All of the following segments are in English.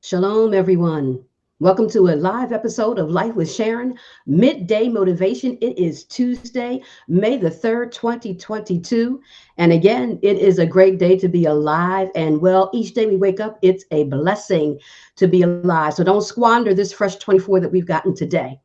Shalom, everyone. Welcome to a live episode of Life with Sharon, Midday Motivation. It is Tuesday, May the 3rd, 2022. And again, it is a great day to be alive. And well, each day we wake up, it's a blessing to be alive. So don't squander this fresh 24 that we've gotten today.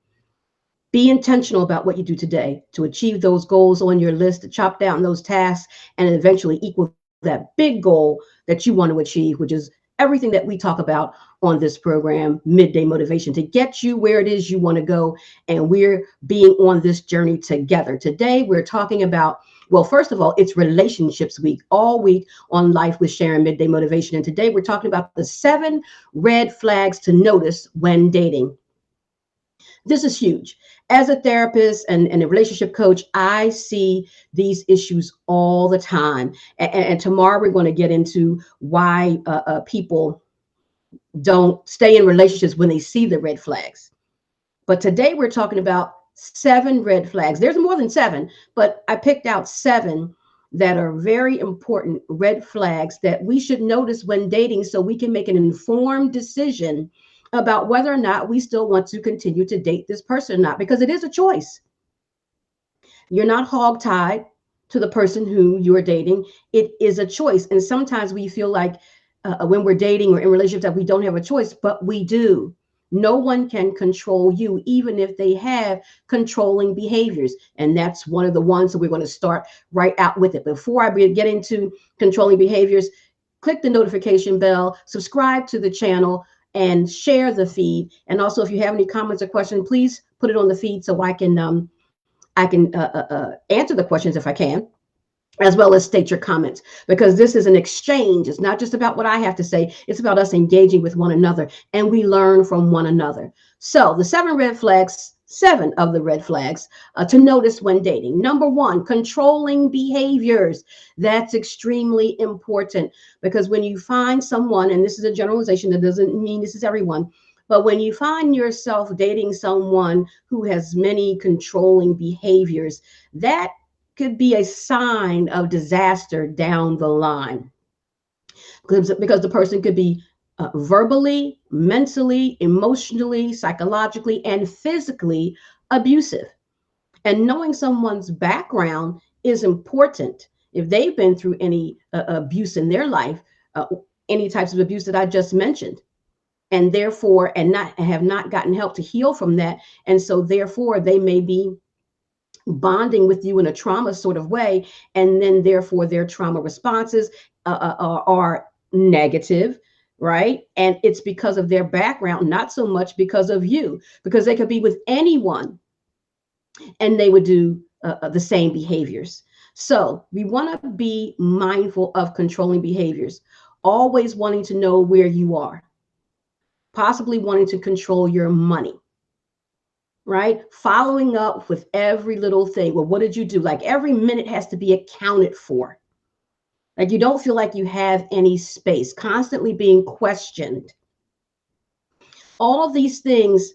Be intentional about what you do today to achieve those goals on your list, to chop down those tasks, and eventually equal that big goal that you want to achieve, which is everything that we talk about on this program, Midday Motivation, to get you where it is you want to go. And we're being on this journey together. Today, we're talking about, well, first of all, it's Relationships Week, all week on Life with Sharon, Midday Motivation. And today, we're talking about the 7 red flags to notice when dating. This is huge. As a therapist and a relationship coach, I see these issues all the time. And tomorrow we're going to get into why people don't stay in relationships when they see the red flags. But today we're talking about 7 red flags. There's more than 7, but I picked out 7 that are very important red flags that we should notice when dating so we can make an informed decision about whether or not we still want to continue to date this person or not, because it is a choice. You're not hogtied to the person who you are dating. It is a choice. And sometimes we feel like when we're dating or in relationships that we don't have a choice, but we do. No one can control you, even if they have controlling behaviors. And that's one of the ones that we're going to start right out with it. Before I get into controlling behaviors, click the notification bell, subscribe to the channel, and share the feed. And also, if you have any comments or questions, please put it on the feed so I can answer the questions if I can, as well as state your comments, because this is an exchange. It's not just about what I have to say. It's about us engaging with one another, and we learn from one another. So the 7 red flags, 7 of the red flags to notice when dating. Number 1, controlling behaviors. That's extremely important, because when you find someone, and this is a generalization, that doesn't mean this is everyone, but when you find yourself dating someone who has many controlling behaviors, that could be a sign of disaster down the line, because the person could be verbally, mentally, emotionally, psychologically, and physically abusive. And knowing someone's background is important. If they've been through any abuse in their life, any types of abuse that I just mentioned, and therefore, have not gotten help to heal from that, and so therefore they may be bonding with you in a trauma sort of way, and then therefore their trauma responses are negative, right? And it's because of their background, not so much because of you, because they could be with anyone and they would do the same behaviors. So we want to be mindful of controlling behaviors, always wanting to know where you are, possibly wanting to control your money, right? Following up with every little thing. Well, what did you do? Like every minute has to be accounted for. Like you don't feel like you have any space, constantly being questioned. All of these things,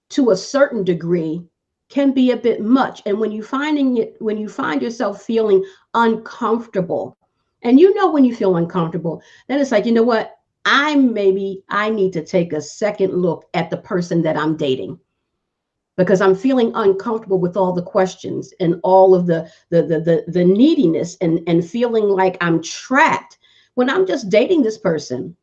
to a certain degree, can be a bit much. And when you find yourself feeling uncomfortable, and when you feel uncomfortable, then it's like, you know what? I need to take a second look at the person that I'm dating, because I'm feeling uncomfortable with all the questions and all of the neediness, and feeling like I'm trapped when I'm just dating this person,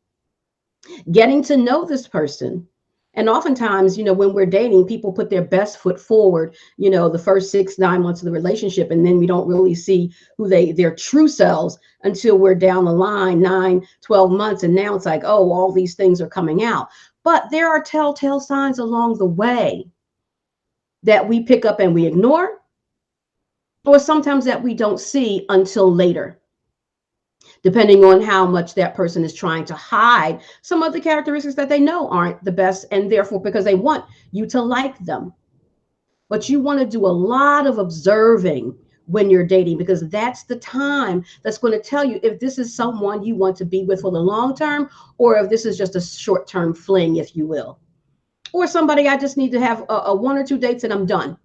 getting to know this person. And oftentimes, when we're dating, people put their best foot forward, the first 6-9 months of the relationship, and then we don't really see who their true selves until we're down the line 9-12 months, and now it's like, oh, all these things are coming out. But there are telltale signs along the way that we pick up and we ignore, or sometimes that we don't see until later, depending on how much that person is trying to hide some of the characteristics that they know aren't the best, and therefore because they want you to like them. But you want to do a lot of observing when you're dating, because that's the time that's going to tell you if this is someone you want to be with for the long term, or if this is just a short-term fling, if you will. Or somebody I just need to have a 1 or 2 dates and I'm done.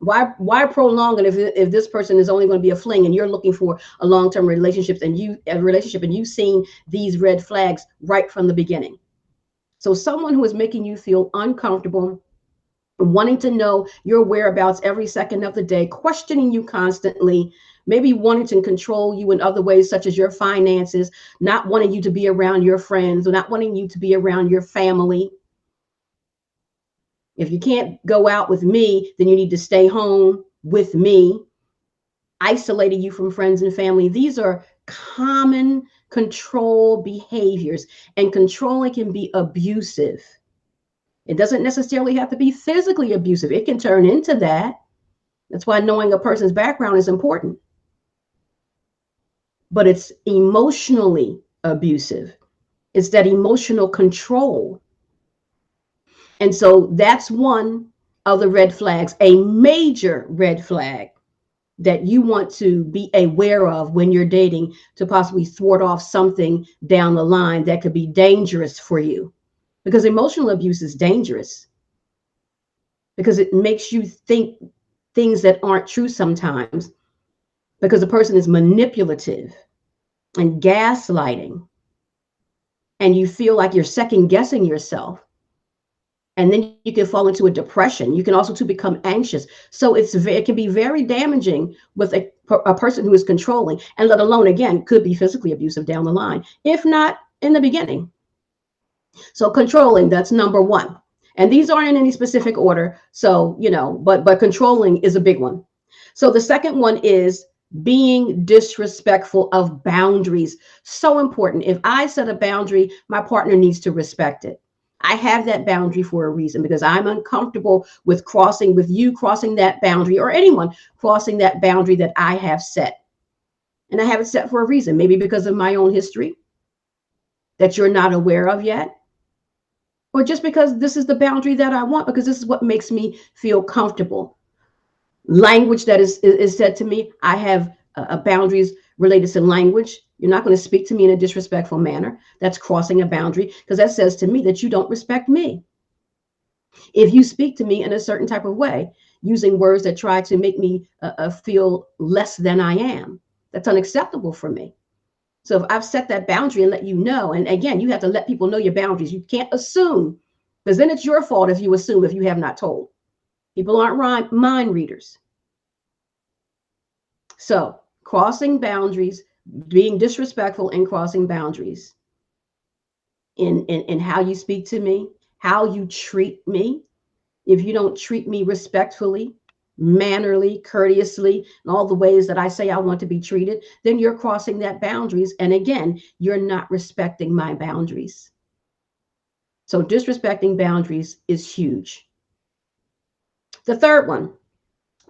Why prolong it if this person is only going to be a fling, and you're looking for a long-term relationship, and you've seen these red flags right from the beginning. So someone who is making you feel uncomfortable, wanting to know your whereabouts every second of the day, questioning you constantly, maybe wanting to control you in other ways, such as your finances, not wanting you to be around your friends, or not wanting you to be around your family. If you can't go out with me, then you need to stay home with me, isolating you from friends and family. These are common control behaviors, and controlling can be abusive. It doesn't necessarily have to be physically abusive. It can turn into that. That's why knowing a person's background is important. But it's emotionally abusive. It's that emotional control. And so that's one of the red flags, a major red flag that you want to be aware of when you're dating, to possibly thwart off something down the line that could be dangerous for you. Because emotional abuse is dangerous, because it makes you think things that aren't true sometimes, because the person is manipulative and gaslighting, and you feel like you're second guessing yourself. And then you can fall into a depression. You can also to become anxious. So it can be very damaging with a person who is controlling, and let alone, again, could be physically abusive down the line, if not in the beginning. So controlling, that's number one. And these aren't in any specific order. So, but controlling is a big one. So the second one is being disrespectful of boundaries. So important. If I set a boundary, my partner needs to respect it. I have that boundary for a reason, because I'm uncomfortable with you crossing that boundary, or anyone crossing that boundary that I have set. And I have it set for a reason, maybe because of my own history that you're not aware of yet, or just because this is the boundary that I want, because this is what makes me feel comfortable. Language that is said to me, I have boundaries related to language. You're not going to speak to me in a disrespectful manner. That's crossing a boundary, because that says to me that you don't respect me. If you speak to me in a certain type of way, using words that try to make me feel less than I am, that's unacceptable for me. So if I've set that boundary and let you know, and again, you have to let people know your boundaries. You can't assume, because then it's your fault if you assume if you have not told. People aren't mind readers. So crossing boundaries, being disrespectful and crossing boundaries in how you speak to me, how you treat me. If you don't treat me respectfully, mannerly, courteously, and all the ways that I say I want to be treated, then you're crossing that boundaries. And again, you're not respecting my boundaries. So disrespecting boundaries is huge. The third one,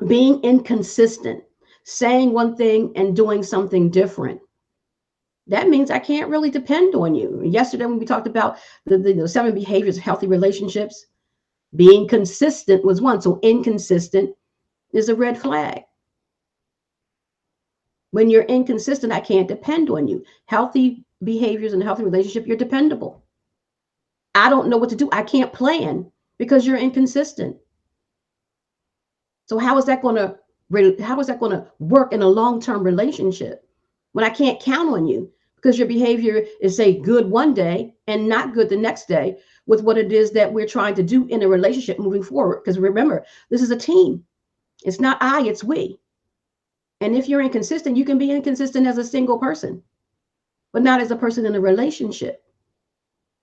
being inconsistent, saying one thing and doing something different. That means I can't really depend on you. Yesterday, when we talked about the 7 behaviors of healthy relationships, being consistent was one. So inconsistent is a red flag. When you're inconsistent, I can't depend on you. Healthy behaviors in a healthy relationship, you're dependable. I don't know what to do. I can't plan because you're inconsistent. So how is that going to work in a long-term relationship when I can't count on you, because your behavior is, say, good one day and not good the next day with what it is that we're trying to do in a relationship moving forward? Because remember, this is a team. It's not I, it's we. And if you're inconsistent, you can be inconsistent as a single person, but not as a person in a relationship.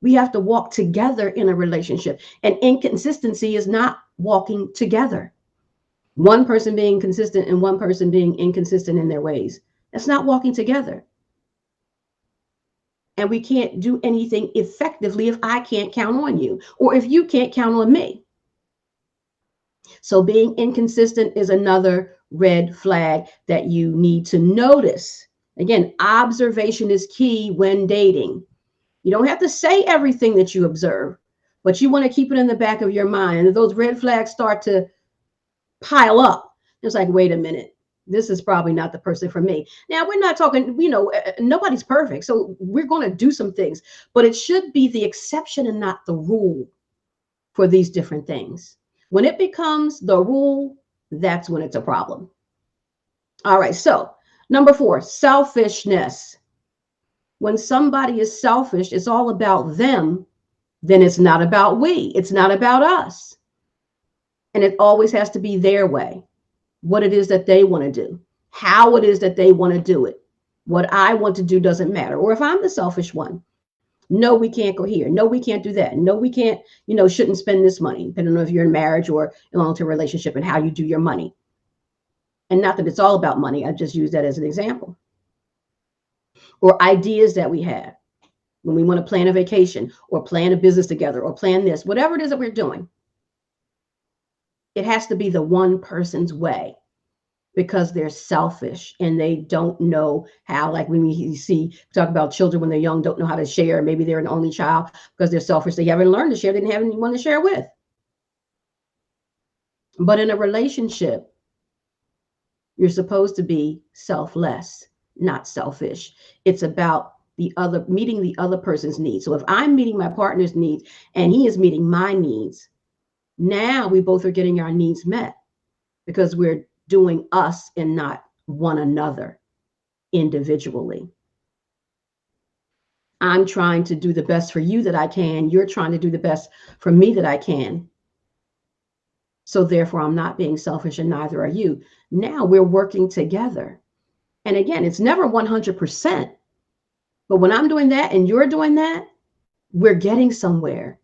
We have to walk together in a relationship, and inconsistency is not walking together. One person being consistent and one person being inconsistent in their ways, that's not walking together. And we can't do anything effectively if I can't count on you, or if you can't count on me. So being inconsistent is another red flag that you need to notice. Again, observation is key when dating. You don't have to say everything that you observe, but you want to keep it in the back of your mind. And if those red flags start to pile up, it's like, wait a minute, this is probably not the person for me. Now, we're not talking, nobody's perfect. So we're going to do some things, but it should be the exception and not the rule for these different things. When it becomes the rule, that's when it's a problem. All right. So number 4, selfishness. When somebody is selfish, it's all about them then it's not about we. It's not about us. And it always has to be their way, what it is that they want to do, how it is that they want to do it. What I want to do doesn't matter. Or if I'm the selfish one, no, we can't go here. No, we can't do that. No, we can't, shouldn't spend this money, depending on if you're in marriage or in a long-term relationship and how you do your money. And not that it's all about money. I just use that as an example. Or ideas that we have when we want to plan a vacation or plan a business together or plan this, whatever it is that we're doing. It has to be the one person's way because they're selfish and they don't know how. Like when we talk about children when they're young, don't know how to share. Maybe they're an only child because they're selfish. They haven't learned to share. They didn't have anyone to share with. But in a relationship, you're supposed to be selfless, not selfish. It's about meeting the other person's needs. So if I'm meeting my partner's needs and he is meeting my needs, now we both are getting our needs met because we're doing us and not one another individually. I'm trying to do the best for you that I can. You're trying to do the best for me that I can. So therefore, I'm not being selfish and neither are you. Now we're working together. And again, it's never 100%. But when I'm doing that and you're doing that, we're getting somewhere.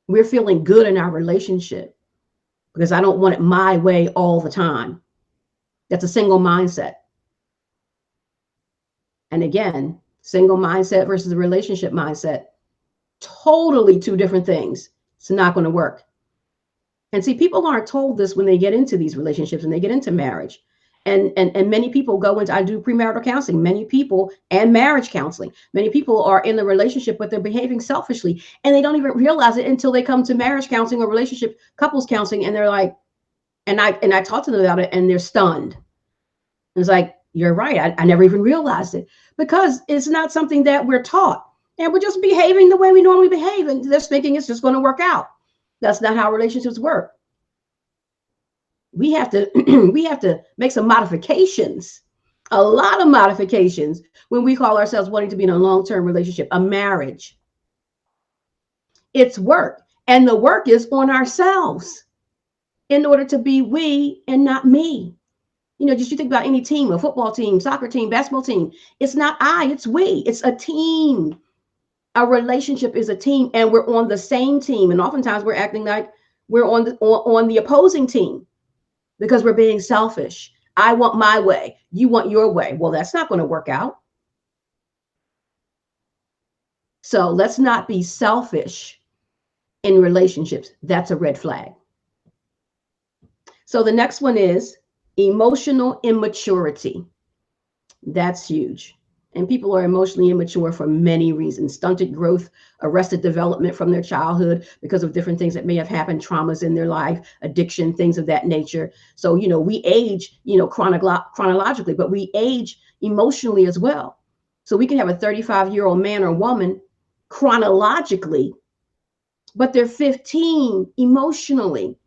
We're feeling good in our relationship because I don't want it my way all the time. That's a single mindset. And again, single mindset versus a relationship mindset, totally two different things. It's not going to work. And see, people aren't told this when they get into these relationships and they get into marriage. And many people go into, I do premarital counseling, many people, and marriage counseling. Many people are in the relationship, but they're behaving selfishly and they don't even realize it until they come to marriage counseling or relationship couples counseling. And they're like, and I talk to them about it and they're stunned. It's like, you're right. I never even realized it because it's not something that we're taught and we're just behaving the way we normally behave. And just thinking it's just going to work out. That's not how relationships work. We have to make some modifications, a lot of modifications when we call ourselves wanting to be in a long-term relationship, a marriage. It's work. And the work is on ourselves in order to be we and not me. Just you think about any team, a football team, soccer team, basketball team. It's not I, it's we. It's a team. A relationship is a team and we're on the same team. And oftentimes we're acting like we're on the opposing team because we're being selfish. I want my way. You want your way. Well, that's not going to work out. So let's not be selfish in relationships. That's a red flag. So the next one is emotional immaturity. That's huge. And people are emotionally immature for many reasons. Stunted growth, arrested development from their childhood because of different things that may have happened, traumas in their life, addiction, things of that nature. So, we age, chronologically, but we age emotionally as well. So we can have a 35-year-old man or woman chronologically, but they're 15 emotionally.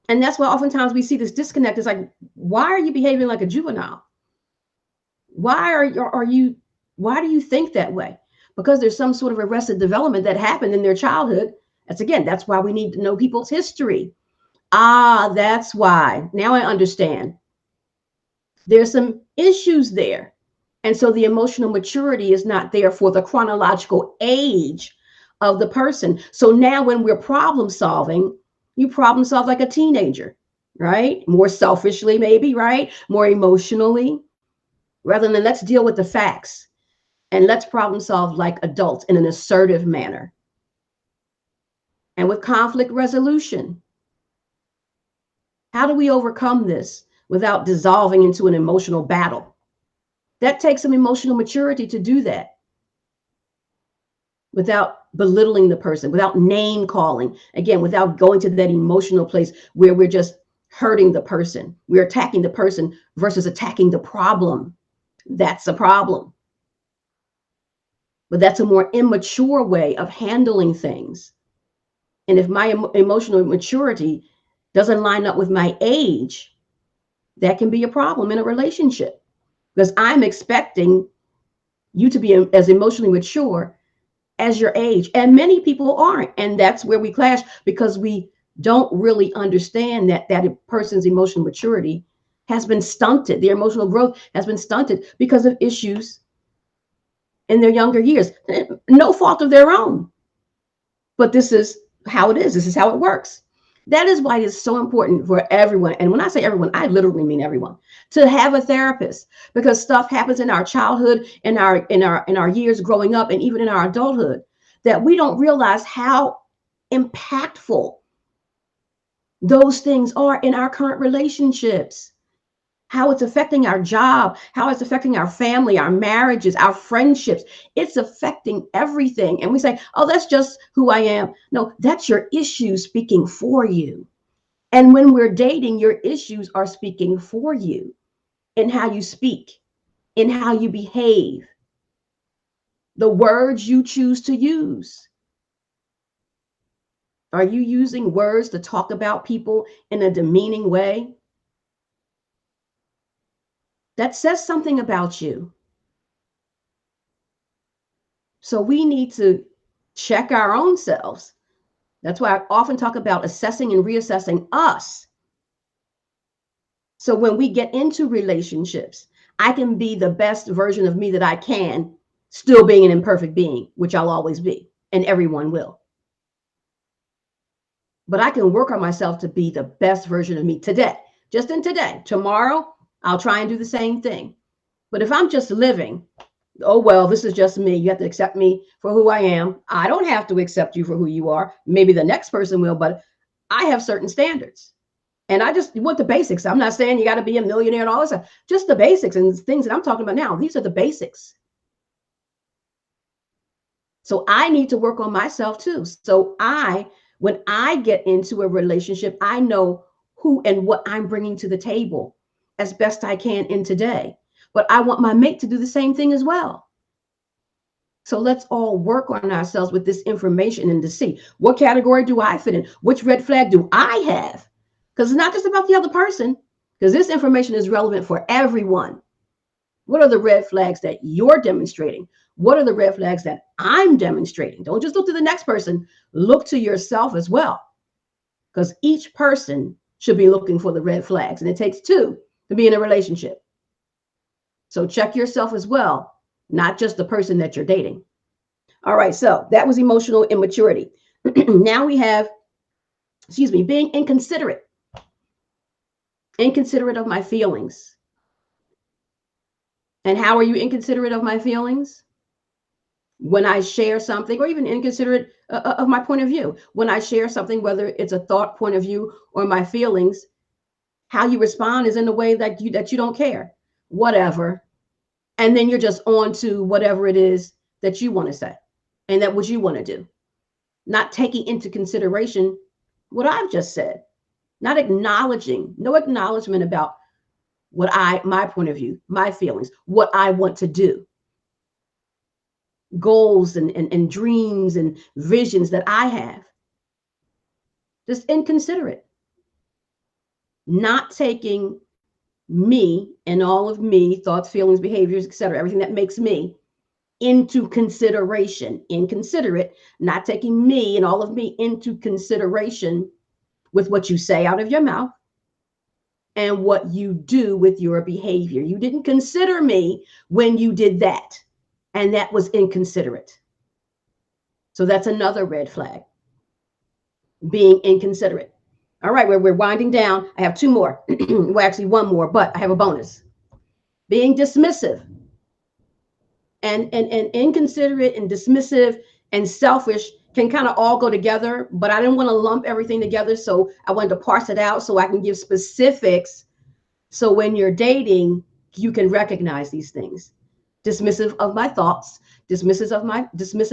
And that's why oftentimes we see this disconnect. It's like, why are you behaving like a juvenile? Why do you think that way? Because there's some sort of arrested development that happened in their childhood. That's why we need to know people's history. That's why. Now I understand. There's some issues there. And so the emotional maturity is not there for the chronological age of the person. So now when we're problem solving, you problem solve like a teenager, right? More selfishly, maybe, right? More emotionally. Rather than let's deal with the facts and let's problem solve like adults in an assertive manner. And with conflict resolution, how do we overcome this without dissolving into an emotional battle? That takes some emotional maturity to do that without belittling the person, without name calling, again, without going to that emotional place where we're just hurting the person. We're attacking the person versus attacking the problem. That's a problem. But that's a more immature way of handling things. And if my emotional maturity doesn't line up with my age, that can be a problem in a relationship because I'm expecting you to be as emotionally mature as your age. And many people aren't. And that's where we clash, because we don't really understand that a person's emotional maturity has been stunted. Their emotional growth has been stunted because of issues in their younger years. No fault of their own. But this is how it is. This is how it works. That is why it's so important for everyone. And when I say everyone, I literally mean everyone, to have a therapist, because stuff happens in our childhood, in our years growing up, and even in our adulthood, that we don't realize how impactful those things are in our current relationships, how it's affecting our job, how it's affecting our family, our marriages, our friendships. It's affecting everything. And we say, oh, that's just who I am. No, that's your issues speaking for you. And when we're dating, your issues are speaking for you in how you speak, in how you behave, the words you choose to use. Are you using words to talk about people in a demeaning way? That says something about you. So we need to check our own selves. That's why I often talk about assessing and reassessing us. So when we get into relationships, I can be the best version of me that I can, still being an imperfect being, which I'll always be, and everyone will. But I can work on myself to be the best version of me today, just in today. Tomorrow, I'll try and do the same thing. But if I'm just living, oh, well, this is just me. You have to accept me for who I am. I don't have to accept you for who you are. Maybe the next person will, but I have certain standards. And I just want the basics. I'm not saying you got to be a millionaire and all this stuff, just the basics and things that I'm talking about now. These are the basics. So I need to work on myself too. So when I get into a relationship, I know who and what I'm bringing to the table as best I can in today. But I want my mate to do the same thing as well. So let's all work on ourselves with this information and to see what category do I fit in? Which red flag do I have? Because it's not just about the other person, because this information is relevant for everyone. What are the red flags that you're demonstrating? What are the red flags that I'm demonstrating? Don't just look to the next person, look to yourself as well. Because each person should be looking for the red flags, and it takes two to be in a relationship. So check yourself as well, not just the person that you're dating. All right, so that was emotional immaturity. Now we have, being inconsiderate. Inconsiderate of my feelings. And how are you inconsiderate of my feelings? When I share something, or even inconsiderate of my point of view. When I share something, whether it's a thought, point of view, or my feelings, how you respond is in a way that you don't care. Whatever. And then you're just on to whatever it is that you want to say and that what you want to do. Not taking into consideration what I've just said. Not acknowledging, no acknowledgement about my point of view, my feelings, what I want to do. Goals and dreams and visions that I have. Just inconsiderate. Not taking me and all of me, thoughts, feelings, behaviors, etc., everything that makes me into consideration. Inconsiderate, not taking me and all of me into consideration with what you say out of your mouth and what you do with your behavior. You didn't consider me when you did that, and that was inconsiderate. So that's another red flag, being inconsiderate. All right, we're winding down. I have two more. Well, actually one more, but I have a bonus. Being dismissive. And inconsiderate and dismissive and selfish can kind of all go together, but I didn't want to lump everything together. So I wanted to parse it out so I can give specifics. So when you're dating, you can recognize these things. Dismissive of my thoughts, dismissive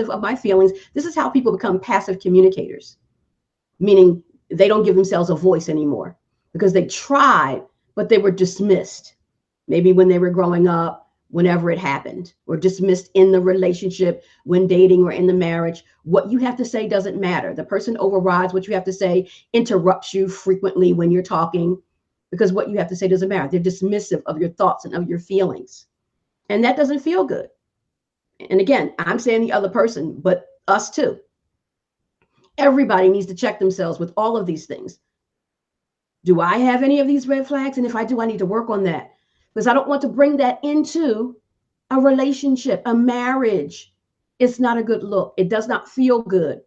of my feelings. This is how people become passive communicators, meaning they don't give themselves a voice anymore because they tried, but they were dismissed. Maybe when they were growing up, whenever it happened, or dismissed in the relationship, when dating or in the marriage. What you have to say doesn't matter. The person overrides what you have to say, interrupts you frequently when you're talking, because what you have to say doesn't matter. They're dismissive of your thoughts and of your feelings. And that doesn't feel good. And again, I'm saying the other person, but us too. Everybody needs to check themselves with all of these things. Do I have any of these red flags? And if I do, I need to work on that, because I don't want to bring that into a relationship, a marriage. It's not a good look. It does not feel good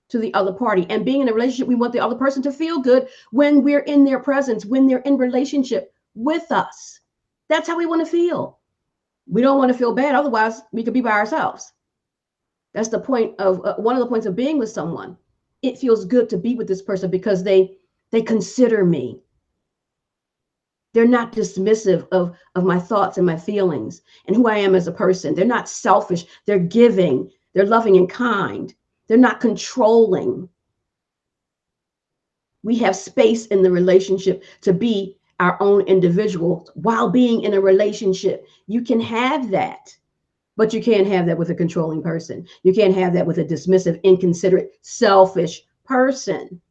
to the other party. And being in a relationship, we want the other person to feel good when we're in their presence, when they're in relationship with us. That's how we want to feel. We don't want to feel bad. Otherwise, we could be by ourselves. That's the point of one of the points of being with someone. It feels good to be with this person because they consider me. They're not dismissive of my thoughts and my feelings and who I am as a person. They're not selfish. They're giving. They're loving and kind. They're not controlling. We have space in the relationship to be our own individual while being in a relationship. You can have that, but you can't have that with a controlling person. You can't have that with a dismissive, inconsiderate, selfish person.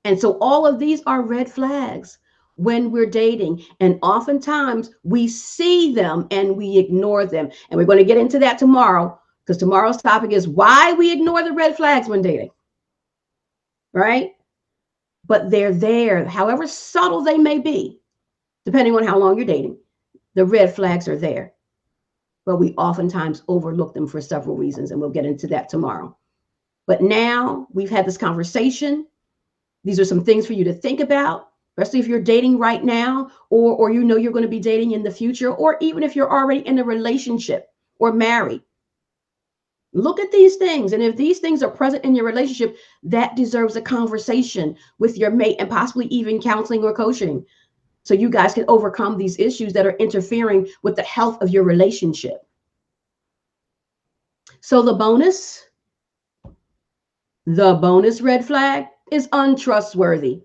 And so all of these are red flags when we're dating. And oftentimes we see them and we ignore them. And we're going to get into that tomorrow, because tomorrow's topic is why we ignore the red flags when dating. Right? But they're there, however subtle they may be, depending on how long you're dating. The red flags are there. But we oftentimes overlook them for several reasons. And we'll get into that tomorrow. But now we've had this conversation. These are some things for you to think about, especially if you're dating right now, or you know you're going to be dating in the future, or even if you're already in a relationship or married. Look at these things. And if these things are present in your relationship, that deserves a conversation with your mate and possibly even counseling or coaching, so you guys can overcome these issues that are interfering with the health of your relationship. So the bonus red flag is untrustworthy.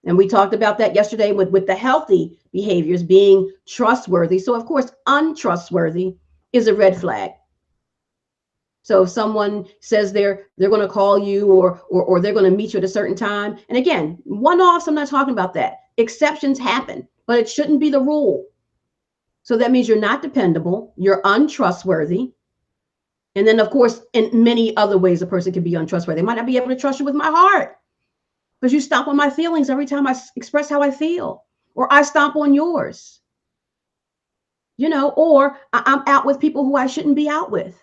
And we talked about that yesterday with the healthy behaviors being trustworthy. So of course, untrustworthy is a red flag. So if someone says they're going to call you or they're going to meet you at a certain time, and again, one-offs, I'm not talking about that. Exceptions happen, but it shouldn't be the rule. So that means you're not dependable, you're untrustworthy. And then of course, in many other ways, a person can be untrustworthy. They might not be able to trust you with my heart, because you stomp on my feelings every time I express how I feel, or I stomp on yours, or I'm out with people who I shouldn't be out with.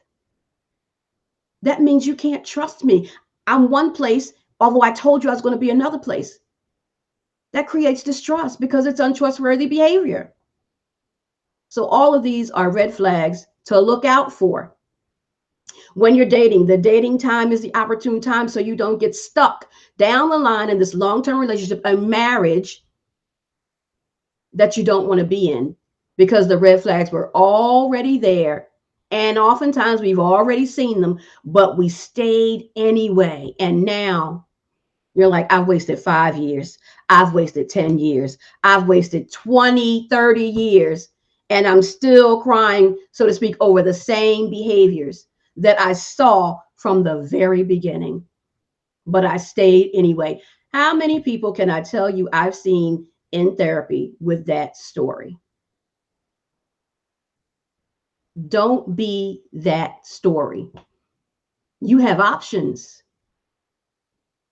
That means you can't trust me. I'm one place, although I told you I was going to be another place. That creates distrust because it's untrustworthy behavior. So all of these are red flags to look out for. When you're dating, the dating time is the opportune time so you don't get stuck down the line in this long-term relationship, a marriage that you don't want to be in, because the red flags were already there. And oftentimes we've already seen them, but we stayed anyway. And now you're like, I've wasted 5 years. I've wasted 10 years. I've wasted 20, 30 years. And I'm still crying, so to speak, over the same behaviors that I saw from the very beginning. But I stayed anyway. How many people can I tell you I've seen in therapy with that story? Don't be that story. You have options.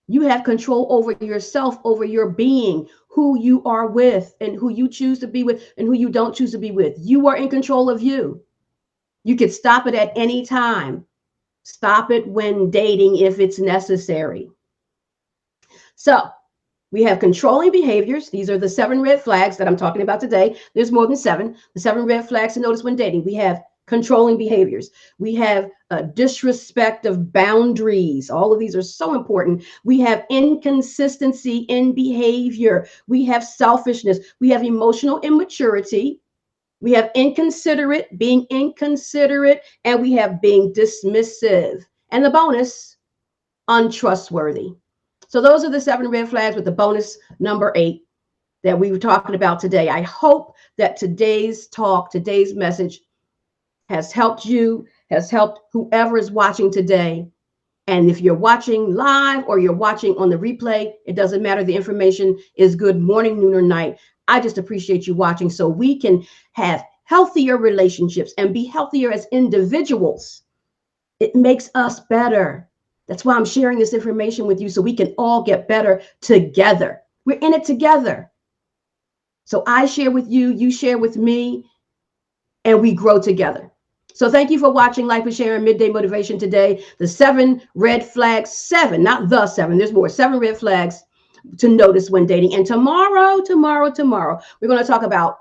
You have control over yourself, over your being, who you are with and who you choose to be with and who you don't choose to be with. You are in control of you. You could stop it at any time. Stop it when dating if it's necessary. So we have controlling behaviors. These are the 7 red flags that I'm talking about today. There's more than 7. The 7 red flags to notice when dating. We have controlling behaviors. We have disrespect of boundaries. All of these are so important. We have inconsistency in behavior. We have selfishness. We have emotional immaturity. We have being inconsiderate, and we have being dismissive. And the bonus, untrustworthy. So those are the 7 red flags with the bonus number 8 that we were talking about today. I hope that today's talk, today's message has helped you, has helped whoever is watching today. And if you're watching live or you're watching on the replay, it doesn't matter. The information is good morning, noon, or night. I just appreciate you watching so we can have healthier relationships and be healthier as individuals It makes us better. That's why I'm sharing this information with you so we can all get better together. We're in it together. So I share with you, you share with me, and we grow together. So thank you for watching Life with Sharon Midday Motivation today. The 7 red flags, 7, not the 7, there's more, 7 red flags to notice when dating. And tomorrow, we're going to talk about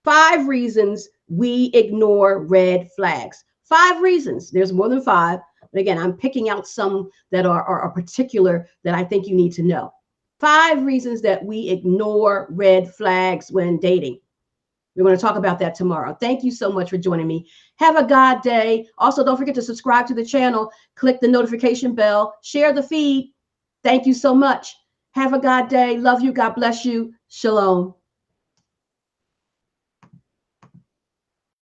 5 reasons we ignore red flags. 5 reasons. There's more than 5. But again, I'm picking out some that are particular that I think you need to know. 5 reasons that we ignore red flags when dating. We're going to talk about that tomorrow. Thank you so much for joining me. Have a God day. Also, don't forget to subscribe to the channel, click the notification bell, share the feed. Thank you so much. Have a God day. Love you. God bless you. Shalom.